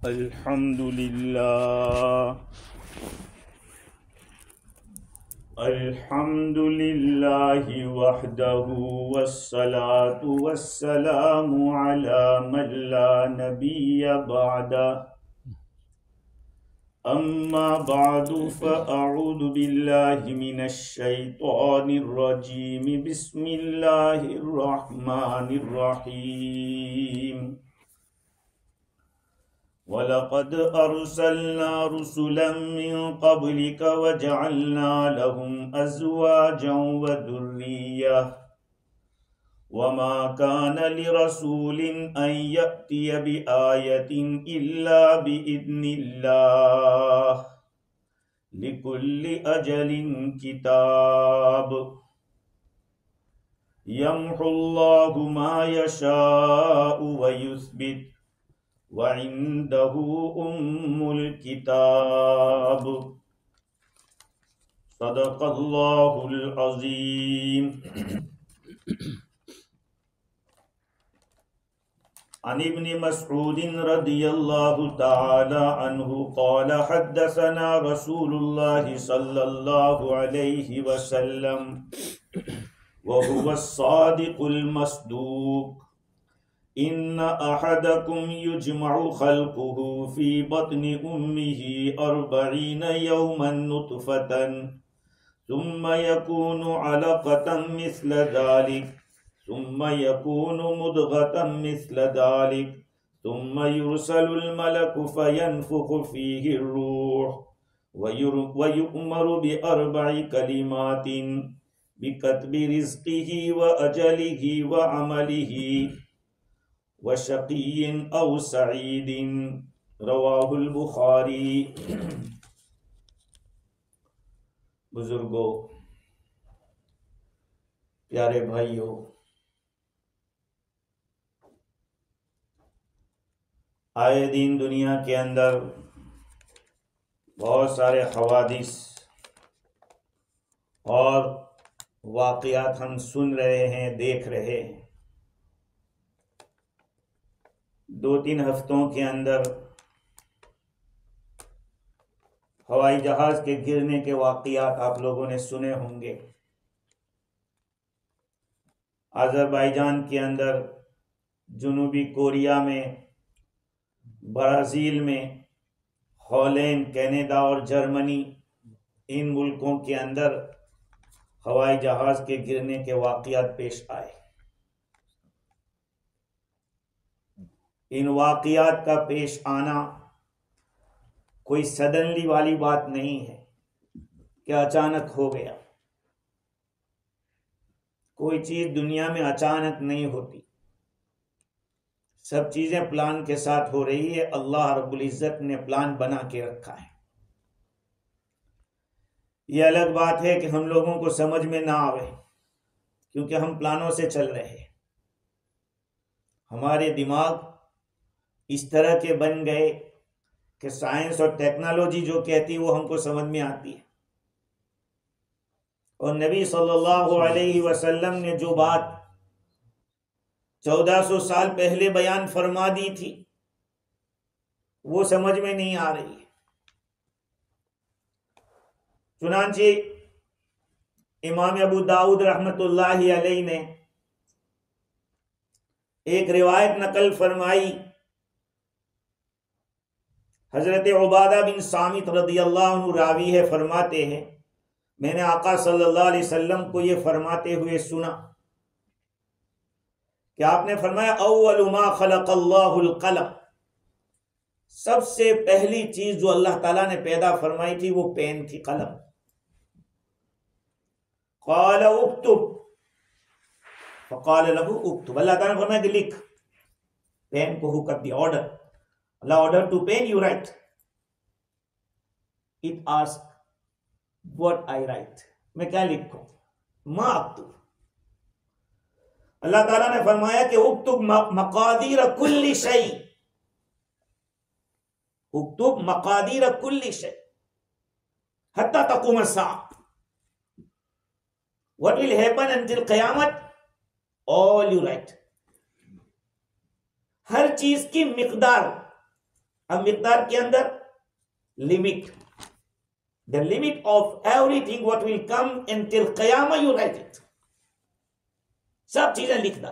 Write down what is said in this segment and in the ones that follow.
अल्हम्दुलिल्लाहि वहदहु वस्सलातु वस्सलामु अला मन ला नबिय्य बअदा अम्मा बअदु फ़अऊज़ु बिल्लाहि मिनश शैतानिर रजीम बिस्मिल्लाहिर रहमानिर रहीम वलक़द अर्सलना रुसुलन मिन क़ब्लिक वजअलना लहुम अज़वाजन व ज़ुर्रिय्यह वमा कान लिरसूलिन अन यअतिय बिआयतिन इल्ला बिइज़्निल्लाह लिकुल्लि अजलिन किताब यम्हुल्लाहु मा यशाअु व युस्बित व इंदहु उम्मुल किताब सदक़ल्लाहुल अज़ीम। अन इब्न मसऊद रज़ियल्लाहु तआला अन्हु क़ाल हद्दसना रसूलुल्लाहि सल्लल्लाहु अलैहि वसल्लम व हुवा अस्सादिक़ुल मस्दूक़ इन्ना अहदकुम युजमउ खल्क़ुहु फी बत्नि उम्मिहि अर्बईना यौमन नुतफ़तन सुम्मा यकूनु अलक़तन मिस्ल ज़ालिक सुम्मा यकूनु मुद्ग़तन मिस्ल ज़ालिक सुम्मा युरसलुल मलकु फ़यन्फ़ुख़ु फ़ीहि रूह व युअमरु बिअर्बइ कलिमातिन बिकत्बि रिज़्क़िहि व अजलिहि व अमलिहि व शक़िय्यिन औ सईदिन रवाहुल बुखारी। बुजुर्गों, प्यारे भाइयों, आए दिन दुनिया के अंदर बहुत सारे हवादिस और वाक़ियात हम सुन रहे हैं, देख रहे हैं। 2-3 हफ्तों के अंदर हवाई जहाज के गिरने के वाक़ियात आप लोगों ने सुने होंगे। अज़रबैजान के अंदर, जुनूबी कोरिया में, ब्राज़ील में, हॉलैंड, कनाडा और जर्मनी, इन मुल्कों के अंदर हवाई जहाज के गिरने के वाक़ियात पेश आए। इन वाक़ियात का पेश आना कोई सडनली वाली बात नहीं है कि अचानक हो गया। कोई चीज दुनिया में अचानक नहीं होती, सब चीजें प्लान के साथ हो रही है। अल्लाह रब्बुल इज्जत ने प्लान बना के रखा है। यह अलग बात है कि हम लोगों को समझ में ना आवे, क्योंकि हम प्लानों से चल रहे हैं। हमारे दिमाग इस तरह के बन गए कि साइंस और टेक्नोलॉजी जो कहती है वो हमको समझ में आती है, और नबी सल्लल्लाहु अलैहि वसल्लम ने जो बात 1400 साल पहले बयान फरमा दी थी वो समझ में नहीं आ रही है। चुनांचे इमाम अबू दाऊद रहमतुल्लाहि अलैहि ने एक रिवायत नकल फरमाई। हजरत उबादा बिन सामित रदियल्लाहु अन्हु रावी है, फरमाते हैं मैंने आका सल्लल्लाहु अलैहि वसल्लम को ये फरमाते हुए सुना कि आपने फरमाया अव्वलु मा खलक़ल्लाहुल क़लम, सबसे पहली चीज जो अल्लाह ताला ने पैदा फरमाई थी वो पेन थी, कलम। क़ाल उक्तुब फ़क़ाल लहू उक्तुब, अल्लाह ताला ने फरमाया कि लिख। पेन को हुक्म दिया, order, Allah order to pen, you write. It ask what I write, मैं क्या लिखूं, मा अक्तुब। अल्लाह ताला ने फरमाया कि उक्तुब मकादीर कुल्ली शै, उक्तुब मकादीर कुल्ली शै हत्ता तक़ूम अस्साअ, व्हाट विल हैपन अंटिल क़यामत, ऑल यू राइट। हर चीज की मिकदार, अब मिकदार के अंदर limit, the limit of everything what will come until क़यामा, यू राइट इट, सब चीजें लिखना।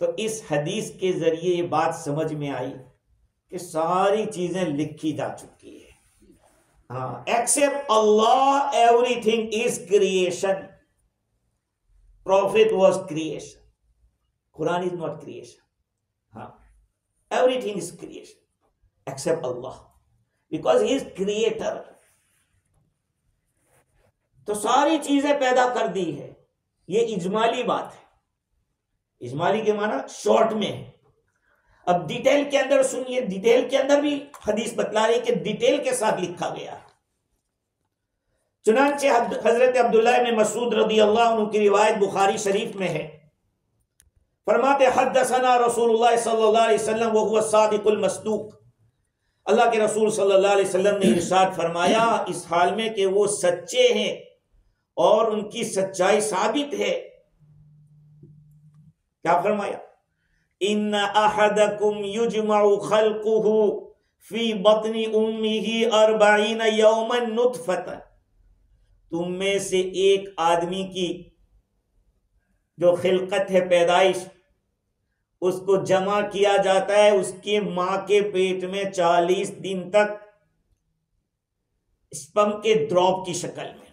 तो इस हदीस के जरिए ये बात समझ में आई कि सारी चीजें लिखी जा चुकी है। हाँ, except Allah everything is creation, prophet was creation, Quran is not creation. हाँ, everything is creation except Allah, because he is creator. तो सारी चीजें पैदा कर दी है, ये इजमाली बात है। इजमाली के माना शॉर्ट में है। अब डिटेल के अंदर सुनिए, डिटेल के अंदर भी हदीस बतला रही कि डिटेल के साथ लिखा गया। चुनांचे हजरत अब्दुल्लाह इब्न मसूद रदी अल्लाह अन्हु की रिवायत बुखारी शरीफ में है, फरमाते हद्दसना रसूलुल्लाह सल्लल्लाहु अलैहि वसल्लम व हुवा सादिकुल मस्दूक, अल्लाह के रसूल सल्लल्लाहु अलैहि वसल्लम ने इरशाद फरमाया इस हाल में कि वो सच्चे हैं और उनकी सच्चाई साबित है। क्या फरमाया? इन्ना अहदकुम युजमउ खल्कुहु फी बत्नी उम्मिही 40 यौमन नुतफतन, तुम में से एक आदमी की जो खिलकत है, पैदाइश, उसको जमा किया जाता है उसके मां के पेट में 40 दिन तक स्पर्म के ड्रॉप की शक्ल में।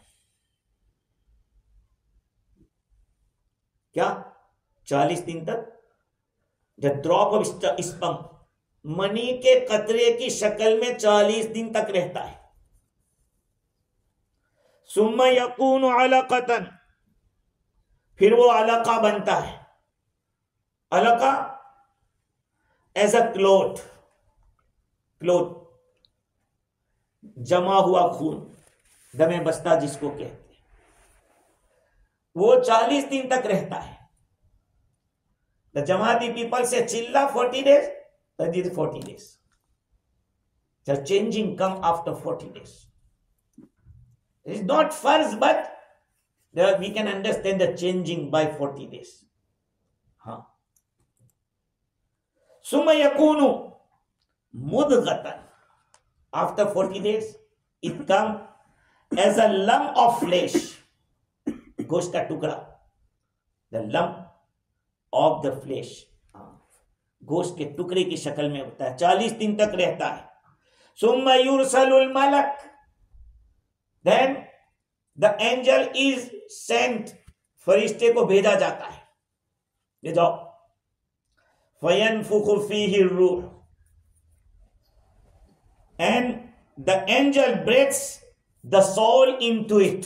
क्या? 40 दिन तक the drop of sperm, money के कतरे की शक्ल में 40 दिन तक रहता है। सुम्मा यकून अलकतन, फिर वो अलका बनता है। अलका एज अ क्लोट, क्लोट जमा हुआ खून, दमे बस्ता जिसको कहते हैं, वो 40 दिन तक रहता है। The Jamati people say chilla 40 days, that is 40 days. The changing come after 40 days. It is not first, but we can understand the changing by 40 days. हाँ. Summa yakunu mudghatan. After 40 days, it comes as a lump of flesh. गोश्त का टुकड़ा, the lump of the flesh, गोश्त के टुकड़े की शक्ल में होता है, 40 दिन तक रहता है। सुम्मा युरसलुल मलक, then the angel is sent, फरिश्ते को भेजा जाता है, ले जाओ। फयनफुखु फीहि रूह, and the angel breathes the soul into it,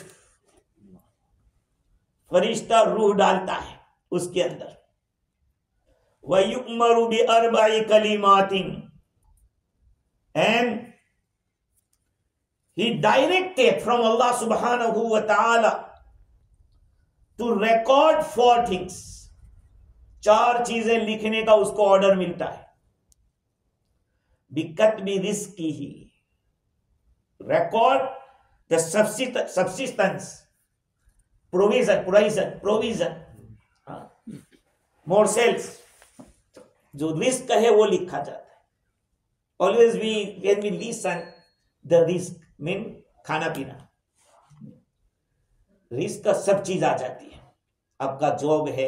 फरिश्ता रूह डालता है उसके अंदर। वयुमरु बि अर्बाई कलिमातिन, and he directed from Allah subhanahu wa ta'ala to record 4 things, 4 चीजें लिखने का उसको ऑर्डर मिलता है। बिकतबि रिस्किही, record the subsistence, provision, morsels, जो रिस्क है वो लिखा जाता है। Always when we listen the risk mean खाना पीना, रिस्क का सब चीज आ जाती है। आपका जॉब है,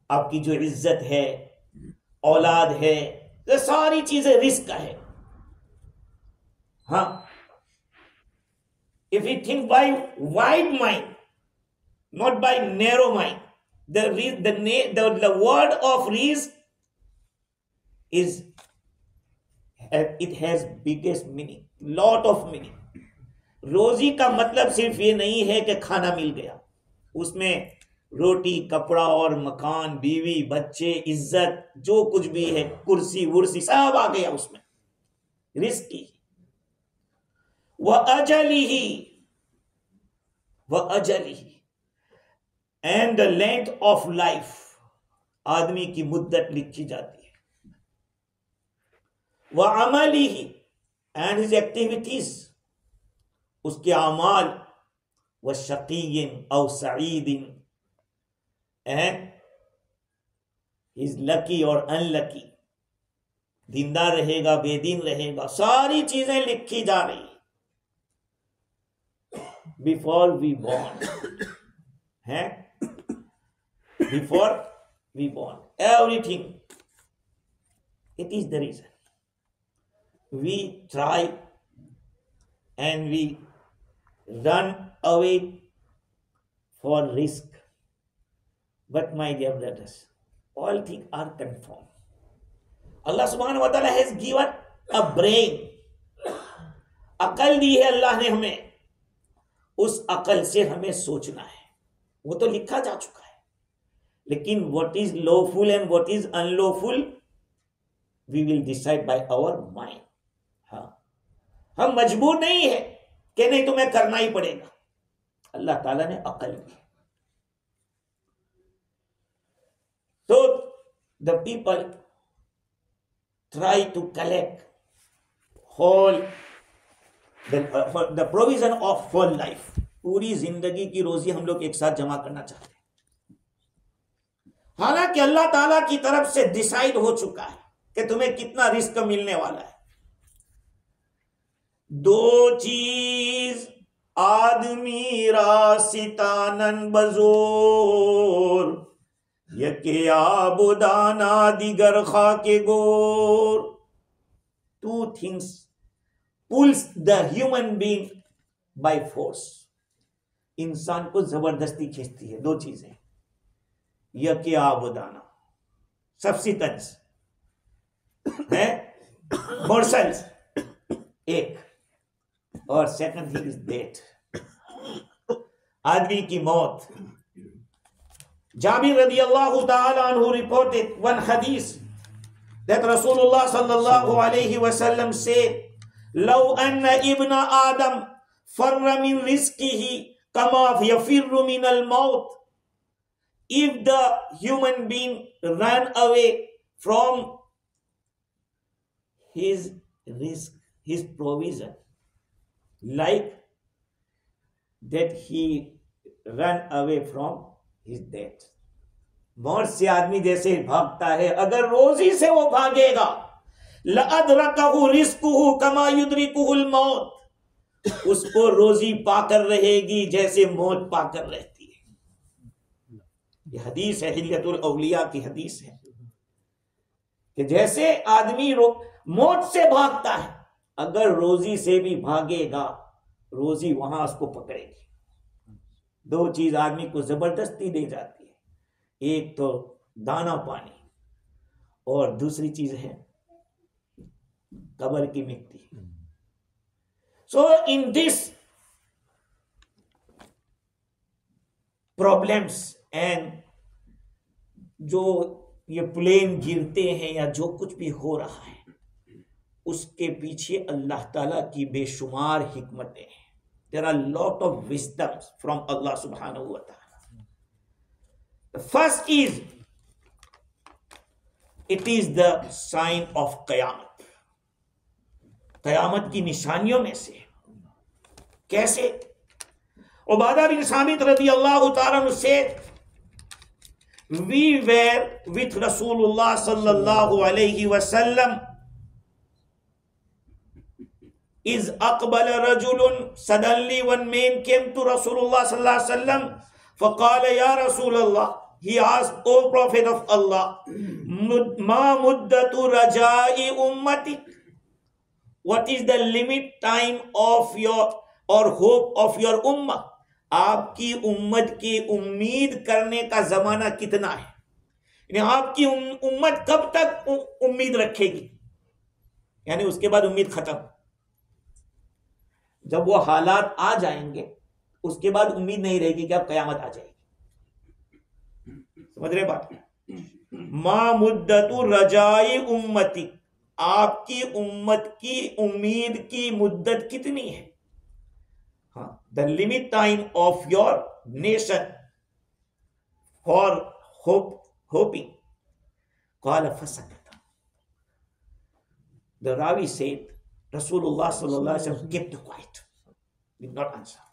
आपकी जो इज्जत है, औलाद है, ये सारी चीजें रिस्क का है। हाँ, if you think by wide mind, not by narrow mind, the word of risk is, it has biggest meaning, lot of meaning. रोजी का मतलब सिर्फ ये नहीं है कि खाना मिल गया, उसमें रोटी, कपड़ा और मकान, बीवी, बच्चे, इज्जत, जो कुछ भी है, कुर्सी वुर्सी सब आ गया उसमें, रिस्की। वह अजली and the length of life, आदमी की मुद्दत लिखी जाती है। वह अमली एंड हिज एक्टिविटीज, उसके अमाल, व शकीयन औ सईदिन, एंड हिज लकी और अनलकी, दीनदार रहेगा, बेदीन रहेगा, सारी चीजें लिखी जा रही बिफोर वी बॉर्न है, before we born everything. It is the reason we try and we run away for risk. But my dear brothers, all things are confirmed. Allah subhanahu wa ta'ala has given a brain. अकल दी है अल्लाह ने हमें, उस अकल से हमें सोचना है. वो तो लिखा जा चुका है, लेकिन what is lawful and what is unlawful we will decide by our mind. हाँ, हम मजबूर नहीं है कि नहीं तुम्हें करना ही पड़ेगा. अल्लाह ताला ने अकल दी. तो the people try to collect whole the provision of whole life. पूरी जिंदगी की रोजी हम लोग एक साथ जमा करना चाहते हैं, हालांकि अल्लाह ताला की तरफ से डिसाइड हो चुका है कि तुम्हें कितना रिस्क मिलने वाला है. दो चीज आदमी रासितानन बजोर, यके आबुदाना दिगर खा के गोर. Two things pulls the human being by force. इंसान को जबरदस्ती खींचती है दो चीजें, यके आबुदाना सब्सिटेंस है, मोर्सल्स एक, और सेकंड थिंग इज डेथ, आदमी की मौत. जाबिर रदियल्लाहु ताला अन्हु reported one hadith that Rasulullah sallallahu alayhi wasallam said, "Law anna ibna Adam farra min rizqihi kama yafirru min al-maut." If the human being ran away from his risk, his provision, like that he ran away from his death. मौत से आदमी जैसे भागता है, अगर रोजी से वो भागेगा, लअदरकहु रिस्कुहु कमा युद्रिकुहुल मौत, उसको रोजी पाकर रहेगी जैसे मौत पाकर रहती है. ये हदीस है, हिल्यतुल औलिया की हदीस है कि जैसे आदमी मौत से भागता है, अगर रोजी से भी भागेगा, रोजी वहां उसको पकड़ेगी. दो चीज आदमी को जबरदस्ती दे जाती है, एक तो दाना पानी और दूसरी चीज है कब्र की मिट्टी. सो इन दिस प्रॉब्लम्स एंड जो ये प्लेन गिरते हैं या जो कुछ भी हो रहा है, उसके पीछे अल्लाह ताला की बेशुमार हिकमतें हैं. There are lot of wisdoms from Allah subhanahu wa ta'ala. The first is, it is the sign of Qiyamah. क़यामत की निशानियों में से. कैसे? उबादा बिन सामित रज़ियल्लाहु ताला अन्हु said, we were with Rasulullah sallallahu alayhi wa sallam. Is aqbala rajulun, suddenly one man came to Rasulullah sallallahu alaihi wasallam. Faqala ya Rasulullah, he asked, O Prophet of Allah, ma muddatu rajai ummatik, what is the limit time of your or hope of your ummah? आपकी उम्मत की उम्मीद करने का जमाना कितना है, यानी आपकी उम्मत कब तक उम्मीद रखेगी, यानी उसके बाद उम्मीद खत्म. जब वो हालात आ जाएंगे, उसके बाद उम्मीद नहीं रहेगी कि अब कयामत आ जाएगी. समझ रहे बात? मा मुद्दतु रजाई उम्मती, आपकी उम्मत की उम्मीद की मुद्दत कितनी है. हाँ, the limit time of your nation for hoping. काल फसकत. द रावी said, Rasulullah sallallahu alaihi wasallam kept quiet, did not answer.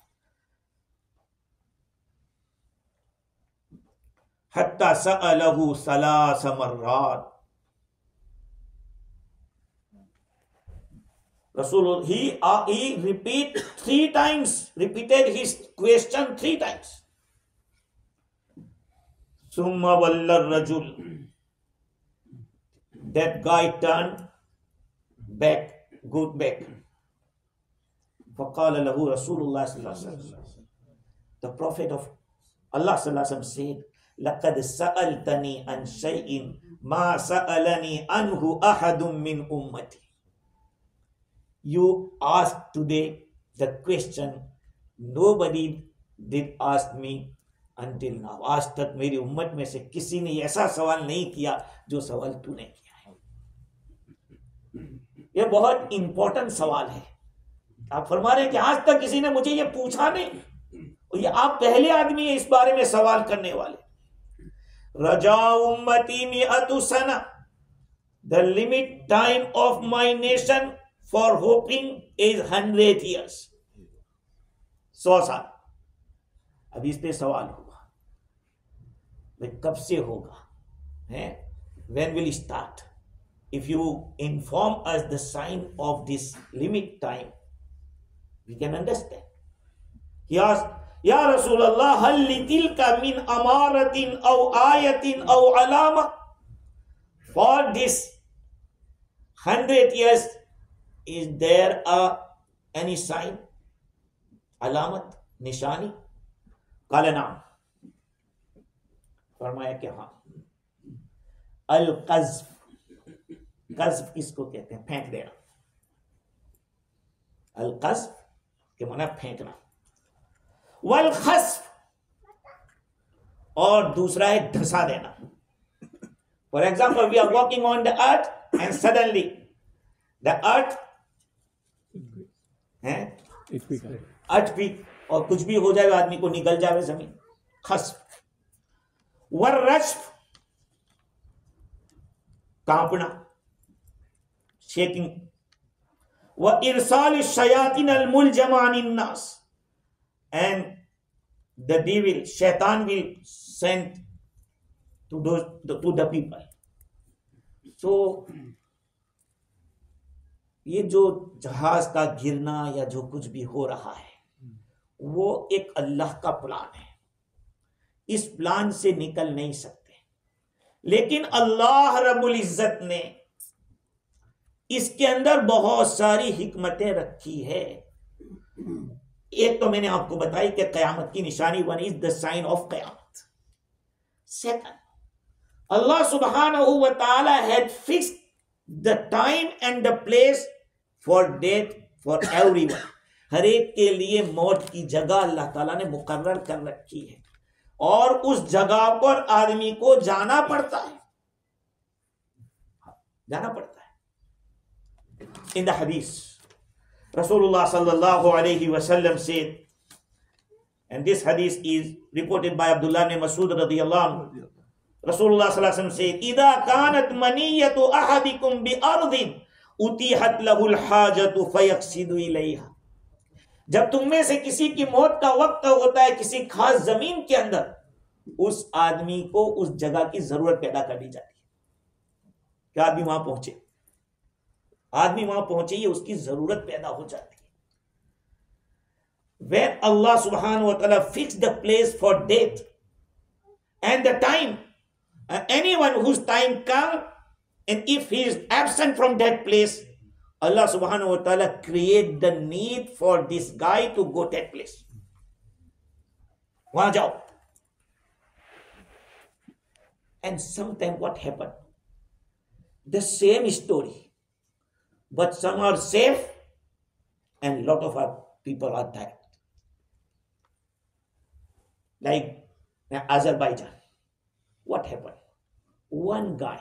Hatta sa'alahu salasa marrat. Rasul, he repeated his question 3 times. Summa walla rajul. That guy turned back, good back. فقال له رسول الله صلى الله عليه وسلم. The Prophet of Allah صلى الله عليه وسلم said, لقد سألتني عن شيء ما سألني عنه أحد من أمتي. You asked today the question nobody did ask me until now. आज तक मेरी उम्मत में से किसी ने ऐसा सवाल नहीं किया जो सवाल तूने किया है. ये बहुत इंपॉर्टेंट सवाल है. आप फरमा रहे हैं कि आज तक किसी ने मुझे ये पूछा नहीं, और ये आप पहले आदमी है इस बारे में सवाल करने वाले. रजा उम्मती मिअतु सना. The limit time of my nation for hoping is 100 years. 100 साल. अब इस पे सवाल होगा, भाई कब से होगा, है? When will it start? If you inform us the sign of this limit time, we can understand. He asked, Ya Rasulullah, hal litilka min amaratin aw ayatin aw alama? For this 100 years, is there any sign, alamat, nishani? Kala naam. फरमाया कि हाँ. अल कज़्फ. कज़्फ किसको कहते हैं? फेंक देना. अल कज़्फ के माना फेंकना. वल खस्फ, और दूसरा है धंसा देना. For example, we are walking on the earth and suddenly the earth earthquake, और कुछ भी हो जाए, आदमी को निगल जाए जमीन. खस्फ. वर्रज्फ, कांपना, शेकिंग. व इरसाल शयातिन अल मुलजमान अन्नास, and the devil, shaitan will send to the people. So ये जो जहाज का गिरना या जो कुछ भी हो रहा है, वो एक अल्लाह का प्लान है. इस प्लान से निकल नहीं सकते, लेकिन अल्लाह रब्बुल इज्जत ने इसके अंदर बहुत सारी हिकमतें रखी है. एक तो मैंने आपको बताई कि कयामत की निशानी, one is the sign of कयामत. सेकंड, अल्लाह सुब्हानहू व तआला had fixed the time and the place for death for everyone. हर एक के लिए मौत की जगह अल्लाह ताला ने मुकर्रर कर रखी है, और उस जगह पर आदमी को जाना पड़ता है. जाना पड़ता है. इन द हदीस, Rasulullah sallallahu alayhi wasallam said, and this hadith is reported by Abdullah ibn Mas'ud radiyallahu anhu. Rasulullah sallallahu alayhi wasallam said, "Idha kanat maniyatu ahadikum bi ardin utihat lahu al-hajatu fayaqsidu ilayha." जब तुम में से किसी की मौत का वक्त होता है किसी खास जमीन के अंदर, उस आदमी को उस जगह की जरूरत पैदा कर दी जाती है. क्या आदमी वहां पहुंचे? आदमी वहां पहुंचे, ये उसकी जरूरत पैदा हो जाती है. When Allah subhanahu wa ta'ala fixed the place for death and the time, anyone whose time come, and if he is absent from that place, Allah subhanahu wa ta'ala create the need for this guy to go that place. वहां जाओ. And sometime what happened? The same story, but some are safe and lot of our people are died. Like Azerbaijan. What happened? One guy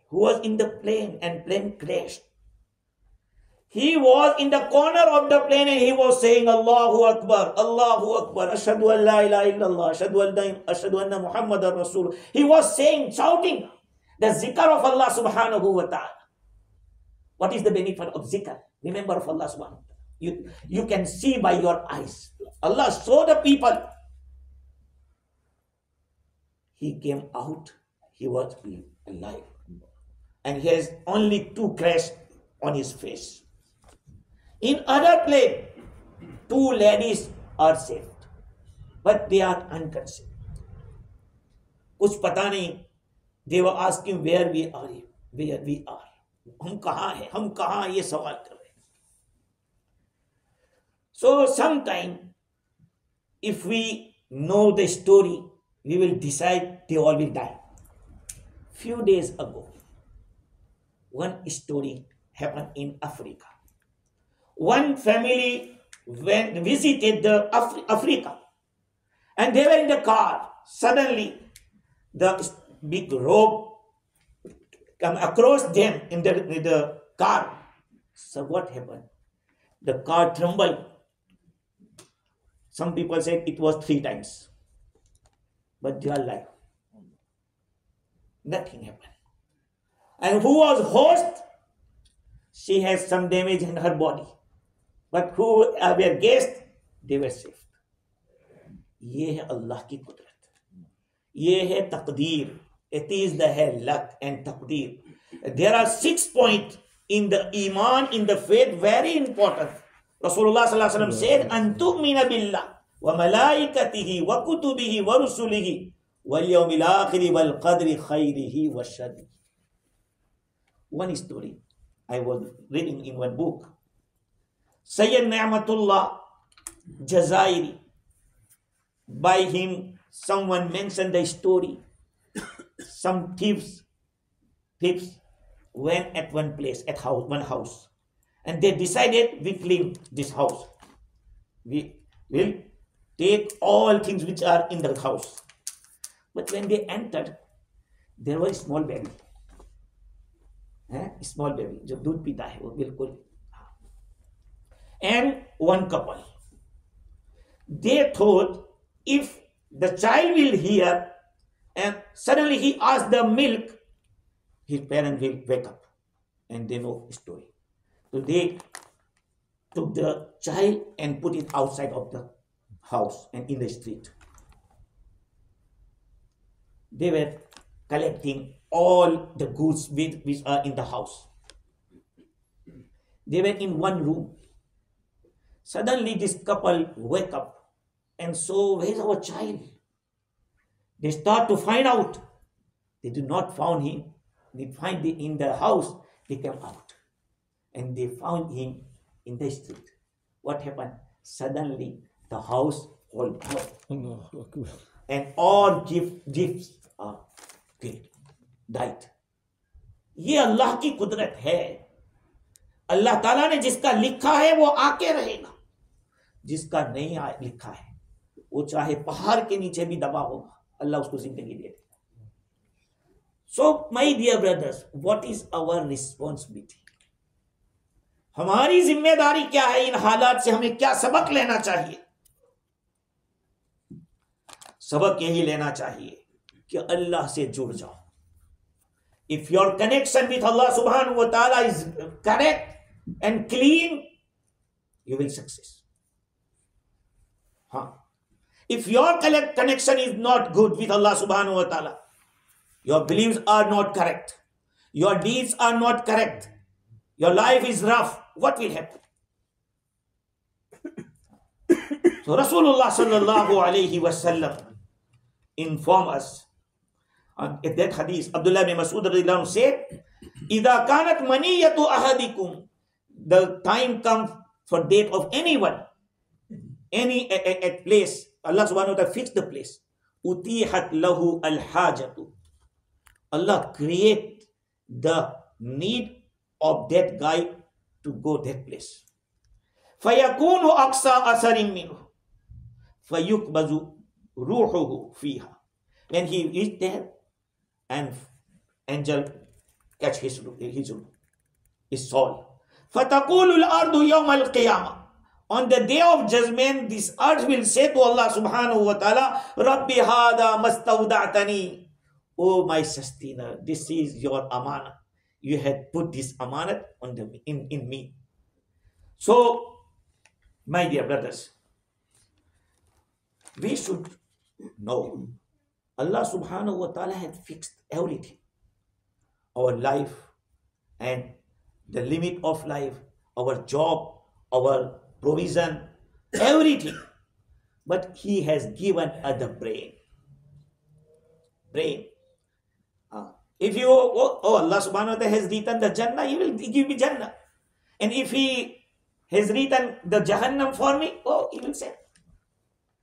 who was in the plane and plane crashed. He was in the corner of the plane and he was saying Allahu Akbar, Allahu Akbar, Ashhadu an la ilaha illallah, Ashhadu anna Muhammadan Rasul. He was saying, shouting the zikr of Allah subhanahu wa ta'ala. What is the benefit of zikr? Remember of Allah subhanahu wa ta'ala. You can see by your eyes. Allah saw the people. He came out, he was alive. And he has only 2 crashed on his face. In other place, 2 ladies are saved, but they are unconceived. कुछ पता नहीं. They were asking where we are. हम कहाँ हैं, हम कहाँ, ये सवाल कर रहे हैं. So sometime, if we know the story, we will decide they all will die. Few days ago, one story happened in Africa. One family visited the Africa, and they were in the car. Suddenly, the big rope come across them in the car. So what happened? The car trembled. Some people said it was 3 times, but they are alive. Nothing happened. And who was host? She has some damage in her body, but who were guests, they were saved. ये है अल्लाह की कुदरत, ये है तकदीर. It is the luck and taqdeer. There are 6 points in the iman, in the faith, very important. Rasulullah sallallahu alaihi wasallam said, "An tu'mina billah wa malaikatihi wa kutubihi wa rusulihi wal yawmil akhir wal qadri khairihi wa sharrihi." One story I was reading in one book. Sayyid Ni'matullah Jazairi, by him someone mentioned the story. Some thieves went at one place, one house, and they decided, we clean this house. We will take all things which are in the house. But when they entered, there was a small baby. Small baby, जो दूध पीता है वो बिल्कुल. And one couple. They thought if the child will hear and suddenly he asks the milk, his parent will wake up and they know the story. So they took the child and put it outside of the house and in the street. They were collecting all the goods which are in the house. They were in one room. Suddenly this couple wake up and so, where's our child? They start to find out. They do not find him. They find him in the house. They came out and they found him in the street. What happened? Suddenly the house all broke and all gifts are killed, died. ये अल्लाह की कुदरत है. अल्लाह ताला ने जिसका लिखा है वो आके रहेगा, जिसका नहीं लिखा है वो चाहे पहाड़ के नीचे भी दबा होगा, अल्लाह उसको जिंदगी दे देगा. So my dear brothers, what is our responsibility? हमारी जिम्मेदारी क्या है? इन हालात से हमें क्या सबक लेना चाहिए? सबक यही लेना चाहिए कि अल्लाह से जुड़ जाओ. If your connection with Allah subhanahu wa ta'ala is correct and clean, you will success. If your connection is not good with Allah subhanahu wa ta'ala, your beliefs are not correct, your deeds are not correct, your life is rough, what will happen? So Rasulullah sallallahu alayhi wa sallam inform us at that hadith. Abdullah bin Mas'ud radhiyallahu anhu said, "Idha kanat maniyatu ahadikum," the time comes for death of anyone, any at place, Allah subhanahu wa ta'ala fixed the place. Utihat lahu al-hajatu. Allah create the need of that guy to go that place. Fayakunu aqsa asarin minhu. Fayukbazu ruhuhu fiha. When he is there, and angel catch his soul. Fataqulu al-ardu yawm al-qiyamah. On the day of judgment, this earth will say to Allah subhanahu wa ta'ala, Rabbi hada mastawda'tani. Oh my sustainer, this is your amana. You had put this amanat on in me. So, my dear brothers, we should know Allah subhanahu wa ta'ala had fixed everything. Our life and the limit of life, our job, our provision, everything. But He has given us the brain. Brain. If you, Allah subhanahu wa ta'ala has written the Jannah, He will give me Jannah. And if He has written the Jahannam for me, He will say,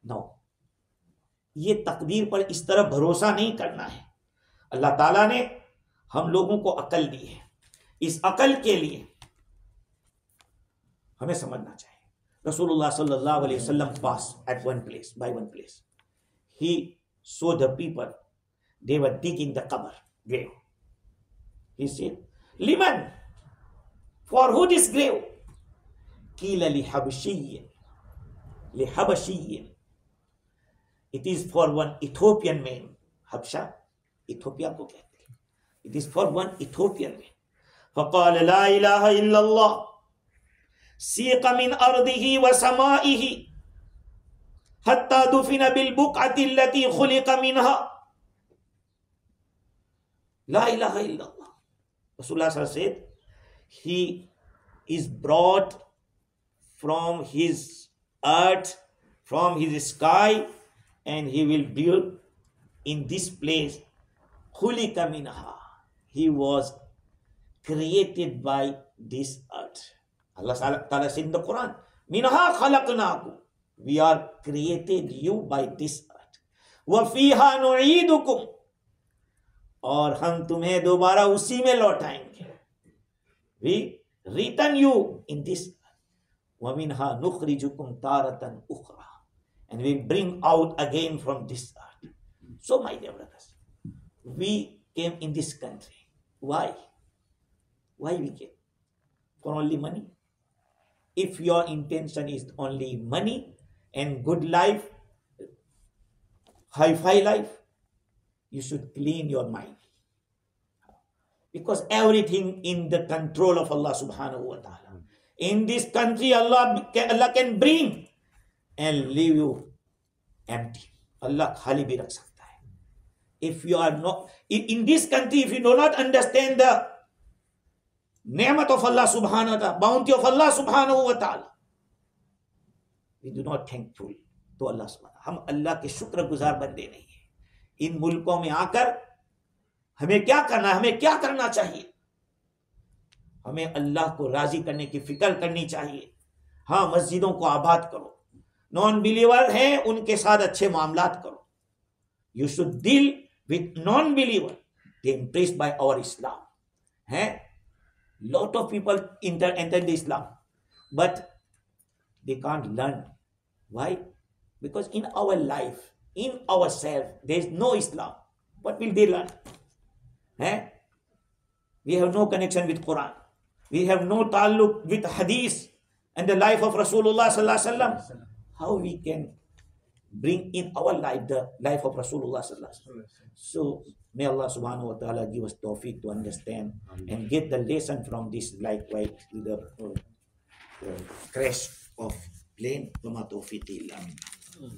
no. ये तकदीर पर इस तरह भरोसा नहीं करना है। अल्लाह ताला ने हम लोगों को अकल दी है, इस अकल के लिए हमें समझना चाहिए। रसूलुल्लाह सल्लल्लाहु अलैहि वसल्लम पास at one place, by one place, he saw the people, they were digging the qabr, grave. He said, liman, for who this grave? Qila li habashiyyin. It is for one Ethiopian man. Habsha, Ethiopia को कहते हैं. It is for one Ethiopian man. فقال لا إله إلا الله سيق من أرضه وسمائه حتى دفن بالبقعة التي خلق منها. لا إله إلا الله. Rasulullah said, he is brought from his earth, from his sky, and he will build in this place. Khulika minha. He was created by this earth. Allah Ta'ala said in the Quran, minha khalaqnakum. We are created you by this earth. Wa fiha nu'idukum. और हम तुम्हें दोबारा उसी में लौटाएंगे. We return you in this earth. Wa minha nukhrijukum taratan ukhra. And we bring out again from this earth. So my dear brothers, we came in this country. Why? Why we came? For only money? If your intention is only money and good life, hi-fi life, you should clean your mind. Because everything in the control of Allah subhanahu wa ta'ala. In this country, Allah can bring and leave you empty. Allah khali bhi rakh sakta hai. If you are not, in this country, if you do not understand the ni'mat of Allah subhanahu wa ta'ala, bounty of Allah subhanahu wa ta'ala, we do not thankful to Allah subhanahu wa ta'ala. हम अल्लाह के शुक्र गुजार बंदे नहीं है। इन मुल्कों में आकर हमें क्या करना है, हमें क्या करना चाहिए? हमें अल्लाह को राजी करने की फिक्र करनी चाहिए। हाँ, मस्जिदों को आबाद करो, नॉन बिलीवर हैं उनके साथ अच्छे मामलात करो. You should deal with non believer, they impressed by our Islam. हैं lot of people enter the Islam, but they can't learn. Why? Because in our life, in ourselves, there is no Islam. What will they learn? We have no connection with Quran. We have no taluk with Hadith and the life of Rasulullah sallallahu alaihi wasallam. How we can bring in our life the life of Rasulullah sallallahu alaihi wasallam? So may Allah subhanahu wa ta'ala give us tawfiq to understand and get the lesson from this, likewise the crash of plane. Wa ma tawfiqi illa billah.